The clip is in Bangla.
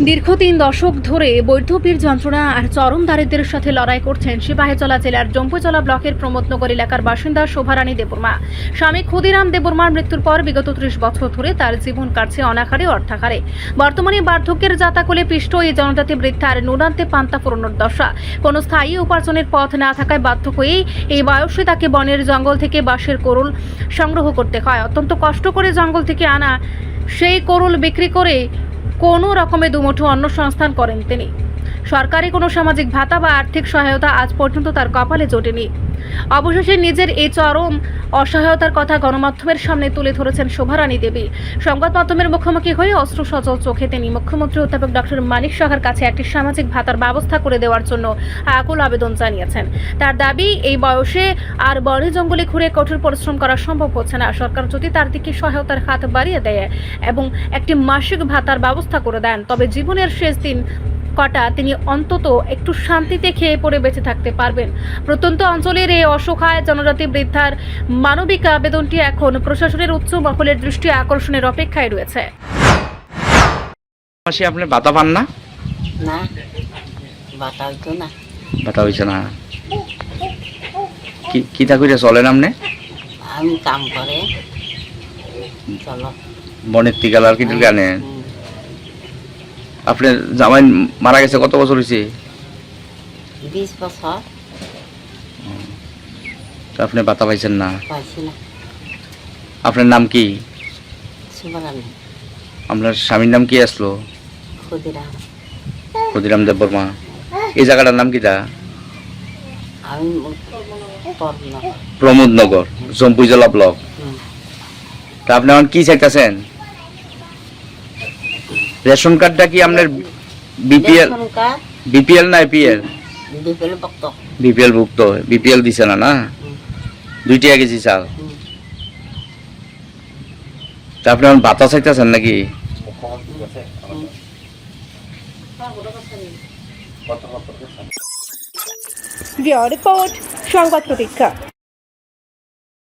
দীর্ঘ ৩ দশক ধরে বৈধপীর যন্ত্রণা আর চরম দারিদ্র্যের সাথে লড়াই করছেন সিপাহীজলা জেলার জম্পুজলা ব্লকের প্রমোদনগর এলাকার বাসিন্দা শোভারানী দেববর্মা। স্বামী ক্ষুদিরাম দেববর্মার মৃত্যুর পর বিগত ৩০ বছর ধরে তার জীবন কাটছে অনাহারে অর্থাহারে। বর্তমানে বার্ধক্যের জাতাকলে পিষ্ট এই জনজাতি বৃদ্ধার নুনান্তে পান্তা ফুরোনোর দশা। কোনো স্থায়ী উপার্জনের পথ না থাকায় বাধ্য হয়েই এই বয়সে তাকে বনের জঙ্গল থেকে বাঁশের কোরল সংগ্রহ করতে হয়। অত্যন্ত কষ্ট করে জঙ্গল থেকে আনা সেই কোরল বিক্রি করে কোনো রকমে দুমুঠো অন্ন সংস্থান করেন তিনি। সরকারি কোনো সামাজিক ভাতা বা আর্থিক সহায়তা আজ পর্যন্ত তার কপালে জোটেনি। অবশেষে নিজের এই চরম অসহায়তার কথা গণমাধ্যমের সামনে তুলে ধরেছেন শোভারানী দেবী। সংবাদ মাধ্যমের মুখোমুখি হয়ে অশ্রুসজল চোখে তিনি মুখ্যমন্ত্রী অধ্যাপক ডক্টর মানিক সাহার কাছে একটি সামাজিক ভাতার ব্যবস্থা করে দেওয়ার জন্য আকুল আবেদন জানিয়েছেন। তার দাবি, এই বয়সে আর বনে জঙ্গলে ঘুরে কঠোর পরিশ্রম করা সম্ভব হচ্ছে না। সরকার যদি তার দিকে সহায়তার হাত বাড়িয়ে দেয় এবং একটি মাসিক ভাতার ব্যবস্থা করে দেন, তবে জীবনের শেষ দিন কটা তিনি অন্তত একটু শান্তিতে খেয়ে পড়ে বেঁচে থাকতে পারবেন। প্রত্যন্ত অঞ্চলের এই অসহায় জনজাতি বৃদ্ধার মানবিক আবেদনটি এখন প্রশাসনের উচ্চ মহলের দৃষ্টি আকর্ষণের অপেক্ষায় রয়েছে। আপনি ভাতা পান না? না, ভাতা হইতো না। ভাতা হইছে না? কি তা কইরা চলেন আপনি? আমি কাম করে চলো বনের টিকালার কি গানে। আপনার জামাই মারা গেছে কত বছর হয়েছে? 20 বছর। আপনি ভাতা পাইছেন না? পাইছি না। আপনার নাম কি? শোভারানী। আপনার স্বামীর নাম কি আসলো? ক্ষুদিরাম। ক্ষুদিরাম দেববর্মা। এই জায়গাটার নাম কিটা? আমি প্রমোদনগর, জম্পুজলা ব্লক। তা আপনি এখন কি চাইতেছেন? রেশন কার্ডটা কি আপনার বিপিএল না এপিএল? বিপিএল ভুক্ত। বিপিএল দিছে না? না, 2 টাকা কেজি চাল। তা আপনি এখন ভাতা চাইতেছেন নাকি? রিপোর্ট সংবাদ প্রতীক্ষা।